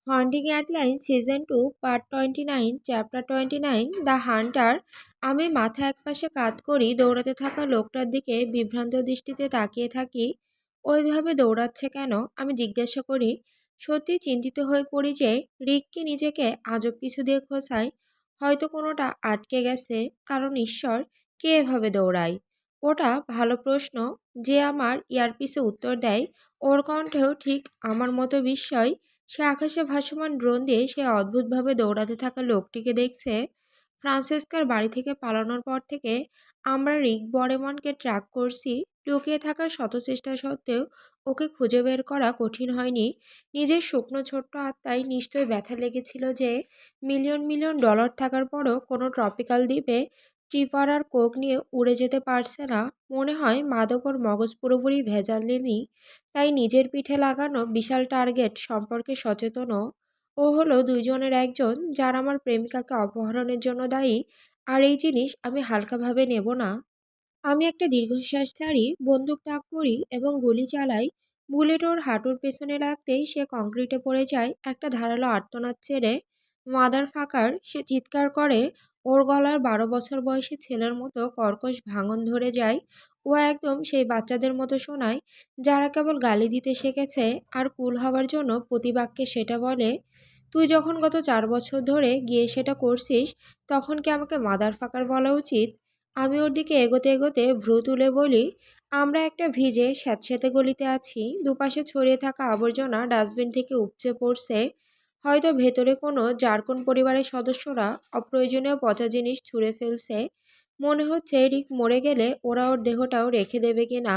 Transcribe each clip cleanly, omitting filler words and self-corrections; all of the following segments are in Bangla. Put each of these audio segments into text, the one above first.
হন্টিং অ্যাটলাইন season 2 part 29 chapter 29 the hunter. আমি মাথা একপাশে কাত করি, দৌড়াতে থাকা লোকটার দিকে বিভ্রান্ত দৃষ্টিতে তাকিয়ে থাকি। ওইভাবে দৌড়াচ্ছে কেন, আমি জিজ্ঞাসা করি। সত্যি চিন্তিত হয়ে পড়ি যে রিক কি নিজেকে আজব কিছু দিয়ে খোঁসায়। হয়তো কোনোটা আটকে গেছে, কারণ ঈশ্বর কে এভাবে দৌড়ায়। ওটা ভালো প্রশ্ন। যে আমার ইয়ারপিসে উত্তর দেয়, ওর কণ্ঠেও ঠিক আমার মতো বিস্ময়। সে আকাশে ভাসমান ড্রোন দিয়ে সে অদ্ভুতভাবে দৌড়াতে থাকা লোকটিকে দেখছে। ফ্রান্সিসকার বাড়ি থেকে পালানোর পর থেকে আমরা রিক বরেমনকে ট্র্যাক করছি। লুকিয়ে থাকার শত চেষ্টা সত্ত্বেও ওকে খুঁজে বের করা কঠিন হয়নি। নিজের শুকনো ছোট্ট আত্মায় নিশ্চয়ই ব্যথা লেগেছিল যে মিলিয়ন মিলিয়ন ডলার থাকার পরও কোনো ট্রপিক্যাল দ্বীপে ট্রিপার আর কোক নিয়ে উড়ে যেতে পারছে না। মনে হয় মাদক ওর মগজ পুরোপুরি ভেজালেনি, তাই নিজের পিঠে লাগানো বিশাল টার্গেট সম্পর্কে সচেতনও। ও হলো দুইজনের একজন, যার আমার প্রেমিকাকে অপহরণের জন্য দায়ী। আর এই জিনিস আমি হালকাভাবে নেব না। আমি একটা দীর্ঘশ্বাস ছাড়ি, বন্দুক তাক করি এবং গুলি চালাই। বুলেট ওর হাঁটুর পেছনে লাগতেই সে কংক্রিটে পড়ে যায় একটা ধারালো আর্তনাদ ছেড়ে। মাদার ফাকার, সে চিৎকার করে। ওর গলার 12 বছর বয়সী ছেলের মতো কর্কশ ভাঙন ধরে যায়। ও একদম সেই বাচ্চাদের মতো শোনায়, যারা কেবল গালি দিতে শিখেছে আর কুল হওয়ার জন্য প্রতিবাক্যে সেটা বলে। তুই যখন গত 4 বছর ধরে গিয়ে সেটা করছিস, তখন কি আমাকে মাদার ফাকার বলা উচিত? আমি ওর দিকে এগোতে এগোতে ভ্রু তুলে বলি, আমরা একটা ভিজে স্যাঁতসেঁতে গলিতে আছি। দুপাশে ছড়িয়ে থাকা আবর্জনা ডাস্টবিন থেকে উপচে পড়ছে। হয়তো ভেতরে কোনো জারকুন পরিবারের সদস্যরা অপ্রয়োজনীয় পচা জিনিস ছুঁড়ে ফেলছে। মনে হচ্ছে রিক মরে গেলে ওরা ওর দেহটাও রেখে দেবে কিনা।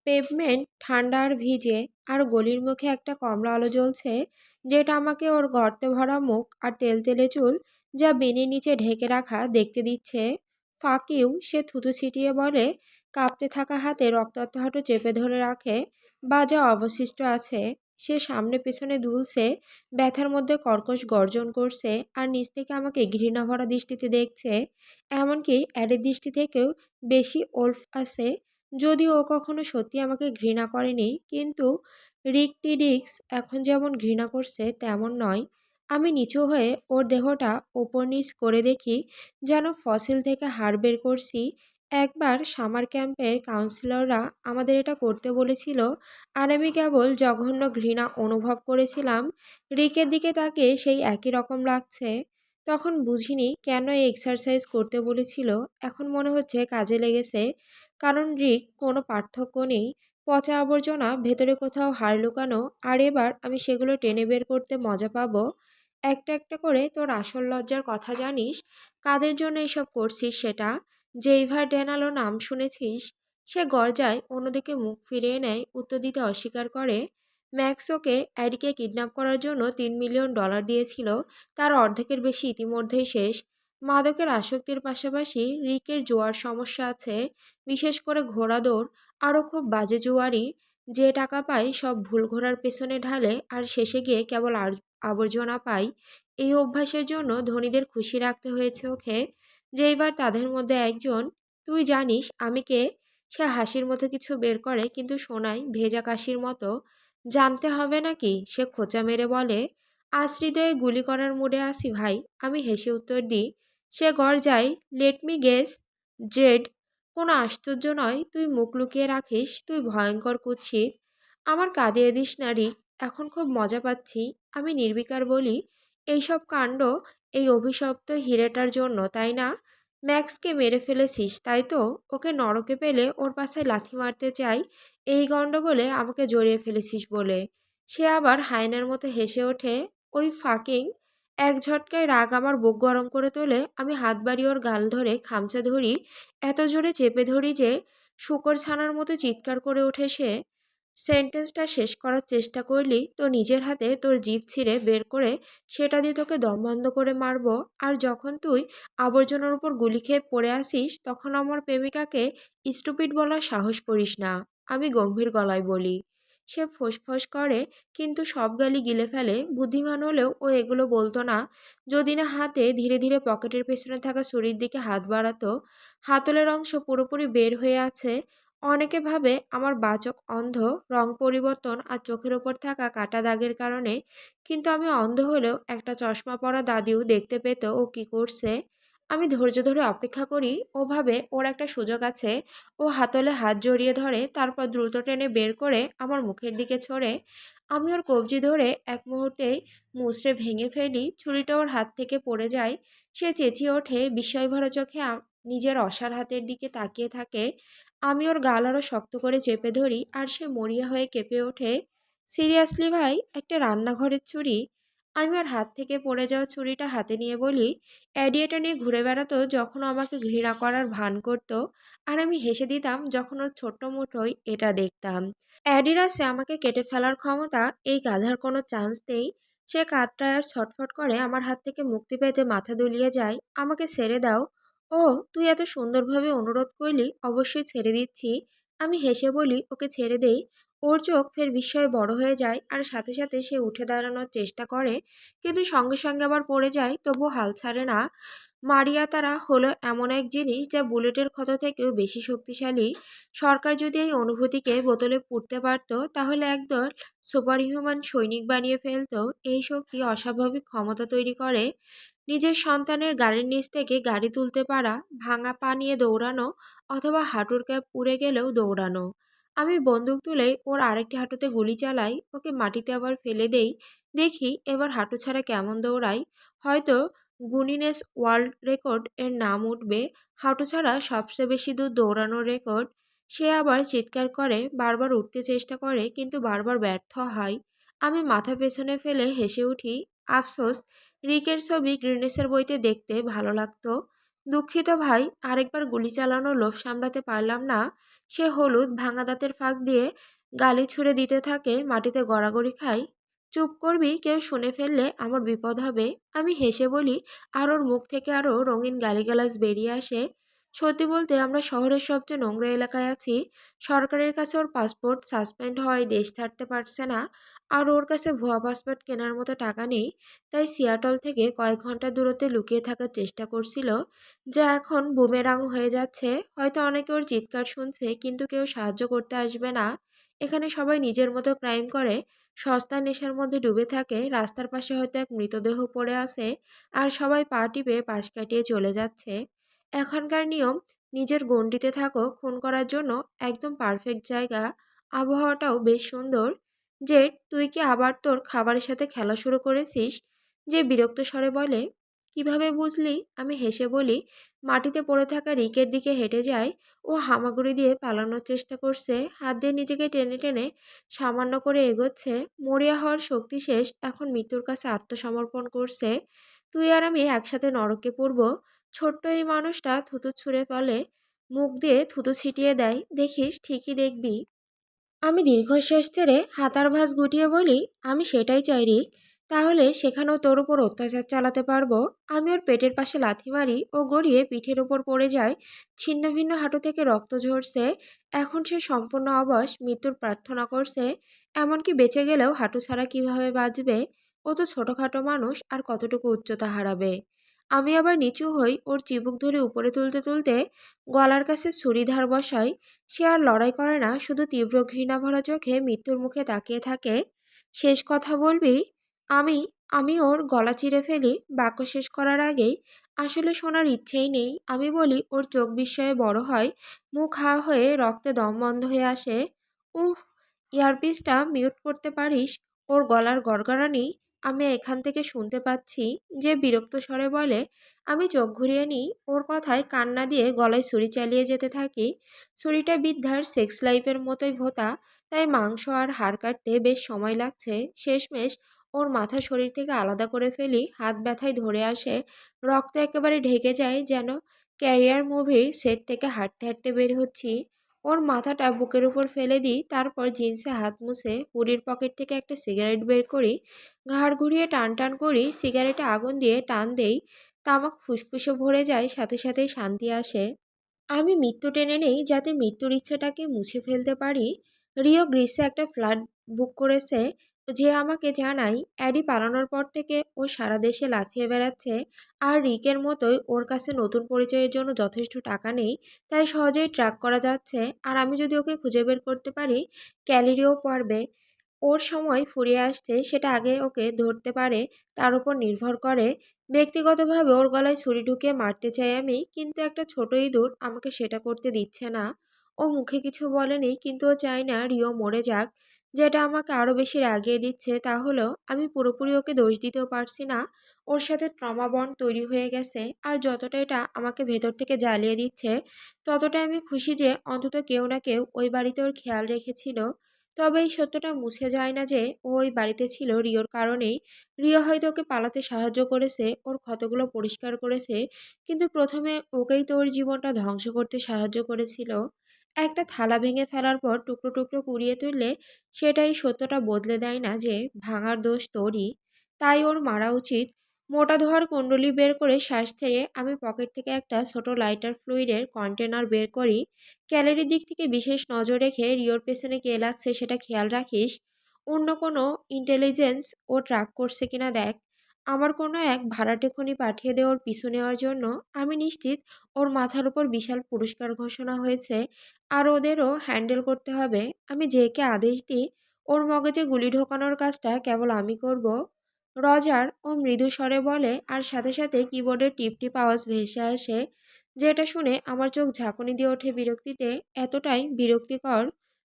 পেভমেন্ট ঠান্ডা আর ভিজে, আর গলির মুখে একটা কমলা আলো জ্বলছে, যেটা আমাকে ওর গর্তে ভরা মুখ আর তেলতেলে চুল, যা বেনির নিচে ঢেকে রাখা, দেখতে দিচ্ছে। ফাক ইউ, সে থুতু ছিটিয়ে বলে, কাঁপতে থাকা হাতে রক্তাক্ত হাঁটু চেপে ধরে রাখে। বা যা অবশিষ্ট আছে। সে সামনে পেছনে দুলছে, ব্যথার মধ্যে কর্কশ গর্জন করছে, আর নিচ থেকে আমাকে ঘৃণা ভরা দৃষ্টিতে দেখছে। এমনকি অ্যাডের দৃষ্টি থেকেও বেশি ওল্ফ আছে। যদিও ও কখনো সত্যি আমাকে ঘৃণা করেনি, কিন্তু রিক টিডিক্স এখন যেমন ঘৃণা করছে তেমন নয়। আমি নিচু হয়ে ওর দেহটা ওপর নিচ করে দেখি, যেন ফসিল থেকে হাড় বের করছি। একবার সামার ক্যাম্পের কাউন্সিলররা আমাদের এটা করতে বলেছিল, আর আমি কেবল জঘন্য ঘৃণা অনুভব করেছিলাম। রিকের দিকে তাকিয়ে সেই একই রকম লাগছে। তখন বুঝিনি কেন এই এক্সারসাইজ করতে বলেছিল। এখন মনে হচ্ছে কাজে লেগেছে, কারণ রিক কোনো পার্থক্য নেই। পচা আবর্জনা, ভেতরে কোথাও হাড় লুকানো, আর এবার আমি সেগুলো টেনে বের করতে মজা পাবো। একটা একটা করে। তোর আসল লজ্জার কথা জানিস? কাদের জন্য এসব করছিস সেটা? জেইভার ডেনালো নাম শুনেছিস? সে গর্জায়, অন্যদিকে মুখ ফিরিয়ে নেয়, উত্তর দিতে অস্বীকার করে। ম্যাক্স ওকে অ্যাডিকে কিডন্যাপ করার জন্য $3 মিলিয়ন দিয়েছিল। তার অর্ধেকের বেশি ইতিমধ্যেই শেষ। মাদকের আসক্তির পাশাপাশি রিকের জোয়ার সমস্যা আছে, বিশেষ করে ঘোড়া দৌড়। আরও খুব বাজে জুয়ারি, যে টাকা পায় সব ভুল ঘোড়ার পেছনে ঢালে আর শেষে গিয়ে কেবল আবর্জনা পায়। এই অভ্যাসের জন্য ধনীদের খুশি রাখতে হয়েছে ওকে, যে এবার তাদের মধ্যে একজন। তুই জানিস আমি কে? সে হাসির মতো কিছু বের করে, কিন্তু শোনায় ভেজা কাশির মতো। জানতে হবে নাকি? সে খোঁচা মেরে বলে। আজ হৃদয়ে গুলি করার মুডে আসি ভাই। আমি হেসে উত্তর দিই। সে গর্জায়, লেট মি গেস। জেড। কোনো আশ্চর্য নয় তুই মুখ লুকিয়ে রাখিস, তুই ভয়ঙ্কর কুৎসিত। আমার কাঁদিয়ে দিস না রিক, এখন খুব মজা পাচ্ছি। আমি নির্বিকার বলি, এইসব কাণ্ড এই অভিশপ্ত হিরেটার জন্য, তাই না? ম্যাক্সকে মেরে ফেলেছিস তাই তো? ওকে নরকে পেলে ওর পাশে লাথি মারতে চাই, এই গণ্ডগোলে আমাকে জড়িয়ে ফেলেছিস বলে। সে আবার হায়নার মতো হেসে ওঠে। ওই ফাকিং। এক ঝটকায় রাগ আমার বুক গরম করে তোলে। আমি হাত বাড়িয়ে ওর গাল ধরে খামচা ধরি, এত জোরে চেপে ধরি যে শূকর ছানার মতো চিৎকার করে ওঠে সে। সেন্টেন্সটা শেষ করার চেষ্টা করলি তো নিজের হাতে তোর জিভ ছিঁড়ে বের করে সেটা দিয়ে তোকে দম বন্ধ করে মারবো। আর যখন তুই আবর্জনার উপর গুলি খেয়ে পড়ে আসিস, তখন আমার প্রেমিকাকে স্টুপিড বলার সাহস করিস না। আমি গম্ভীর গলায় বলি। সে ফোঁস করে, কিন্তু সব গালি গিলে ফেলে। বুদ্ধিমান হলেও ও এগুলো বলতো না, যদি না হাতে ধীরে ধীরে পকেটের পেছনে থাকা ছুরির দিকে হাত বাড়াতো। হাতলের অংশ পুরোপুরি বের হয়ে আছে। অনেকে ভাবে আমার বাচক অন্ধ, রং পরিবর্তন আর চোখের ওপর থাকা কাটা দাগের কারণে। কিন্তু আমি অন্ধ হলেও একটা চশমা পরা দাদিও দেখতে পেত ও কি করছে। আমি ধৈর্য ধরে অপেক্ষা করি, ও ভাবে ওর একটা সুযোগ আছে। ও হাতলে হাত জড়িয়ে ধরে, তারপর দ্রুত টেনে বের করে আমার মুখের দিকে ছড়ে। আমি ওর কবজি ধরে এক মুহূর্তেই মুচড়ে ভেঙে ফেলি, ছুরিটা ওর হাত থেকে পড়ে যায়। সে চেঁচিয়ে ওঠে, বিস্ময়ভরা চোখে নিজের অসাড় হাতের দিকে তাকিয়ে থাকে। আমি ওর গাল আরো শক্ত করে চেপে ধরি আর সে মরিয়া হয়ে কেঁপে ওঠে। সিরিয়াসলি ভাই, একটা রান্নাঘরের ছুরি? আমি ওর হাত থেকে পড়ে যাওয়া ছুরিটা হাতে নিয়ে বলি, অ্যাডি এটা নিয়ে ঘুরে বেড়াতো যখন ও আমাকে ঘৃণা করার ভান করতো, আর আমি হেসে দিতাম যখন ওর ছোট্ট মুঠোয় এটা দেখতাম। অ্যাডিডাসে আমাকে কেটে ফেলার ক্ষমতা, এই গাধার কোনো চান্স নেই। সে কাঁদটায় আর ছটফট করে আমার হাত থেকে মুক্তি পেতে মাথা দুলিয়ে যায়, আমাকে ছেড়ে দাও। ও, তুই এত সুন্দরভাবে অনুরোধ করলি, অবশ্যই ছেড়ে দিচ্ছি। আমি হেসে বলি, ওকে ছেড়ে দেই। ওর চোখ ফের বিস্ময়ে বড় হয়ে যায় আর সাথে সাথে সে উঠে দাঁড়ানোর চেষ্টা করে, কিন্তু সঙ্গে সঙ্গে আবার পড়ে যায়, তবুও হাল ছাড়ে না। মারিয়া তারা হলো এমন এক জিনিস যা বুলেটের ক্ষত থেকেও বেশি শক্তিশালী। সরকার যদি এই অনুভূতিকে বোতলে পুড়তে পারত, তাহলে একদল সুপারহিউম্যান সৈনিক বানিয়ে ফেলত। এই শক্তি অস্বাভাবিক ক্ষমতা তৈরি করে। নিজের সন্তানের গাড়ির নিচ থেকে গাড়ি তুলতে পারা, ভাঙা পা নিয়ে দৌড়ানো, অথবা হাঁটুর ক্যাপ উড়ে গেলেও দৌড়ানো। আমি বন্দুক তুলে ওর আরেকটি হাঁটুতে গুলি চালাই, ওকে মাটিতে আবার ফেলে দেই। দেখি এবার হাঁটু ছাড়া কেমন দৌড়াই। হয়তো গুনিনেস ওয়ার্ল্ড রেকর্ড এর নাম উঠবে, হাঁটু ছাড়া সবচেয়ে বেশি দূর দৌড়ানোর রেকর্ড। সে আবার চিৎকার করে, বারবার উঠতে চেষ্টা করে, কিন্তু বারবার ব্যর্থ হয়। আমি মাথা পেছনে ফেলে হেসে উঠি। আফসোস, রিকের ছবি গ্রিনেসের বইতে দেখতে ভালো লাগতো। দুঃখিত ভাই, আরেকবার গুলি চালানোর লোভ সামলাতে পারলাম না। সে হলুদ ভাঙা দাঁতের ফাঁক দিয়ে গালি ছুঁড়ে দিতে থাকে, মাটিতে গড়াগড়ি খাই। চুপ করবি, কেউ শুনে ফেললে আমার বিপদ হবে। আমি হেসে বলি, আর ওর মুখ থেকে আরও রঙিন গালিগালাজ বেরিয়ে আসে। সত্যি বলতে আমরা শহরের সবচেয়ে নোংরা এলাকায় আছি। সরকারের কাছে ওর পাসপোর্ট সাসপেন্ড হওয়ায় দেশ ছাড়তে পারছে না, আর ওর কাছে ভুয়া পাসপোর্ট কেনার মতো টাকা নেই। তাই সিয়াটল থেকে কয়েক ঘন্টা দূরত্বে লুকিয়ে থাকার চেষ্টা করছিল, যা এখন বুমেরাং হয়ে যাচ্ছে। হয়তো অনেকে ওর চিৎকার শুনছে, কিন্তু কেউ সাহায্য করতে আসবে না। এখানে সবাই নিজের মতো ক্রাইম করে, সস্তা নেশার মধ্যে ডুবে থাকে। রাস্তার পাশে হয়তো এক মৃতদেহ পড়ে আছে, আর সবাই পা টিপে পাশ কাটিয়ে চলে যাচ্ছে। এখানকার নিয়ম, নিজের গণ্ডিতে থাকো, খুন করার জন্য একদম পারফেক্ট জায়গা। আবহাওয়াটাও বেশ সুন্দর। জেড, তুই কি আবার তোর খাবারের সাথে খেলা শুরু করেছিস? যে বিরক্ত স্বরে বলে। কিভাবে বুঝলি? আমি হেসে বলি, মাটিতে পড়ে থাকা রিকের দিকে হেঁটে যায়। ও হামাগুড়ি দিয়ে পালানোর চেষ্টা করছে, হাত দিয়ে নিজেকে টেনে টেনে সামান্য করে এগোচ্ছে। মরিয়া হওয়ার শক্তি শেষ, এখন মৃত্যুর কাছে আত্মসমর্পণ করছে। তুই আর আমি একসাথে নরকে পড়ব। ছোট্ট এই মানুষটা থুতু ছুঁড়ে ফেলে, মুখ দিয়ে থুতু ছিটিয়ে দেয়। দেখিস, ঠিকই দেখবি। আমি দীর্ঘশ্বাস ছেড়ে হাতার ভাঁজ গুটিয়ে বলি, আমি সেটাই চাই রিক। তাহলে সেখানেও তোর উপর অত্যাচার চালাতে পারবো। আমি ওর পেটের পাশে লাথি মারি, ও গড়িয়ে পিঠের উপর পড়ে যায়। ছিন্ন ভিন্ন হাঁটু থেকে রক্ত ঝরছে। এখন সে সম্পূর্ণ অবশ, মৃত্যুর প্রার্থনা করছে। এমনকি বেঁচে গেলেও হাঁটু ছাড়া কিভাবে বাঁচবে? ও তো ছোটোখাটো মানুষ, আর কতটুকু উচ্চতা হারাবে? আমি আবার নিচু হই, ওর চিবুক ধরে উপরে তুলতে তুলতে গলার কাছে ছুরি ধার বসাই। সে আর লড়াই করে না, শুধু তীব্র ঘৃণাভরা চোখে মৃত্যুর মুখে তাকিয়ে থাকে। শেষ কথা বলবি? আমি আমি ওর গলা চিরে ফেলি, বাক্য শেষ করার আগেই। আসলে শোনার ইচ্ছেই নেই। আমি বলি, ওর চোখ বিস্ময়ে বড় হয়, মুখ হা হয়ে রক্তে দম বন্ধ হয়ে আসে। উফ, ইয়ারপিসটা মিউট করতে পারিস? ওর গলার গড়গড়ানি আমি এখান থেকে শুনতে পাচ্ছি। যে বিরক্ত স্বরে বলে। আমি চোখ ঘুরিয়ে নিই, ওর কথায় কান্না দিয়ে গলায় ছুরি চালিয়ে যেতে থাকি। ছুরিটা বৃদ্ধার সেক্স লাইফের মতোই ভোঁতা, তাই মাংস আর হাড় কাটতে বেশ সময় লাগছে। শেষমেশ ওর মাথা শরীর থেকে আলাদা করে ফেলি, হাত ব্যথায় ধরে আসে। রক্ত একেবারে ঢেকে যায়, যেন ক্যারিয়ার মুভির সেট থেকে হাঁটতে হাঁটতে বের হচ্ছি। ওর মাথাটা বুকের উপর ফেলে দিই, তারপর জিন্সে হাত মুছে হুডির পকেট থেকে একটা সিগারেট বের করি। ঘাড় ঘুরিয়ে টান টান করি, সিগারেটে আগুন দিয়ে টান দেই। তামাক ফুসফুসে ভরে যায়, সাথে সাথেই শান্তি আসে। আমি মৃত্যু টেনে নেই, যাতে মৃত্যুর ইচ্ছেটাকে মুছে ফেলতে পারি। রিও গ্রিসে একটা ফ্ল্যাট বুক করেছে, যে আমাকে জানায় অ্যাডি পালানোর পর থেকে ও সারা দেশে লাফিয়ে বেড়াচ্ছে, আর রিকের মতোই ওর কাছে নতুন পরিচয়ের জন্য যথেষ্ট টাকা নেই, তাই সহজেই ট্র্যাক করা যাচ্ছে। আর আমি যদি ওকে খুঁজে বের করতে পারি, ক্যালিরিও পারবে ওর সময় ফুরিয়ে আসতে, সেটা আগে ওকে ধরতে পারে তার উপর নির্ভর করে। ব্যক্তিগতভাবে ওর গলায় ছুরি ঢুকিয়ে মারতে চাই আমি, কিন্তু একটা ছোট ইঁদুর আমাকে সেটা করতে দিচ্ছে না। ও মুখে কিছু বলেনি, কিন্তু ও চায় না রিও মরে যাক। যেটা আমাকে আরো বেশি রাগিয়ে দিচ্ছে তা হলো আমি পুরোপুরি ওকে দোষ দিতেও পারছি না। ওর সাথে ট্রমা বন্ড তৈরি হয়ে গেছে, আর যতটা এটা আমাকে ভেতর থেকে জ্বালিয়ে দিচ্ছে, ততটাই আমি খুশি যে অন্তত কেউ না কেউ ওই বাড়িতে ওর খেয়াল রেখেছিল। তবে এই সত্যটা মুছে যায় না যে ও ওই বাড়িতে ছিল রিওর কারণেই। রিও হয়তো ওকে পালাতে সাহায্য করেছে, ওর ক্ষতগুলো পরিষ্কার করেছে, কিন্তু প্রথমে ওকেই তো ওর জীবনটা ধ্বংস করতে সাহায্য করেছিল। একটা থালা ভেঙে ফেলার পর টুকরো টুকরো কুড়িয়ে তুললে সেটাই সত্যটা বদলে দেয় না যে ভাঙার দোষ তোরই। তাই ওর মারা উচিত। মোটা ধোয়ার কুণ্ডলি বের করে শ্বাস ছেড়ে আমি পকেট থেকে একটা ছোট লাইটার ফ্লুইডের কন্টেনার বের করি। ক্যালোরির দিক থেকে বিশেষ নজর রেখে রিওর পেছনে কে লাগছে সেটা খেয়াল রাখিস। অন্য কোনো ইন্টেলিজেন্স ও ট্র্যাক করছে কিনা দেখ। আমার কোনো এক ভাড়াটে খনি পাঠিয়ে দেওয়ার পিছু নেওয়ার জন্য আমি নিশ্চিত ওর মাথার উপর বিশাল পুরস্কার ঘোষণা হয়েছে, আর ওদেরও হ্যান্ডেল করতে হবে। আমি যেকে আদেশ দিই ওর মগজে গুলি ঢোকানোর কাজটা কেবল আমি করব। রজার ও মৃদু স্বরে বলে, আর সাথে সাথে কিবোর্ডের টিপ টিপ আওয়াজ ভেসে আসে, যেটা শুনে আমার চোখ ঝাঁকুনি দিয়ে ওঠে বিরক্তিতে। এতটাই বিরক্তিকর।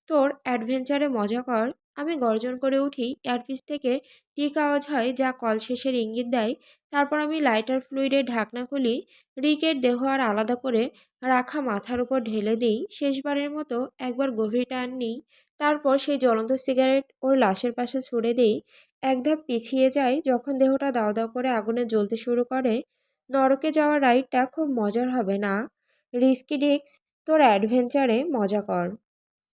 তোর অ্যাডভেঞ্চারে মজা কর। আমি গর্জন করে উঠি, এয়ারপিস থেকে টিক আওয়াজ হয় যা কল শেষের ইঙ্গিত দেয়। তারপর আমি লাইটার ফ্লুইডের ঢাকনা খুলি, রিকের দেহ আর আলাদা করে রাখা মাথার উপর ঢেলে দিই। শেষবারের মতো একবার গভীর টান নিই, তারপর সেই জ্বলন্ত সিগারেট ওর লাশের পাশে ছুড়ে দিই। এক ধাপ পিছিয়ে যাই যখন দেহটা দাও দাও করে আগুনে জ্বলতে শুরু করে। নরকে যাওয়ার রাইডটা খুব মজার হবে না? রিস্কি ডিস্ক, তোর অ্যাডভেঞ্চারে মজা কর।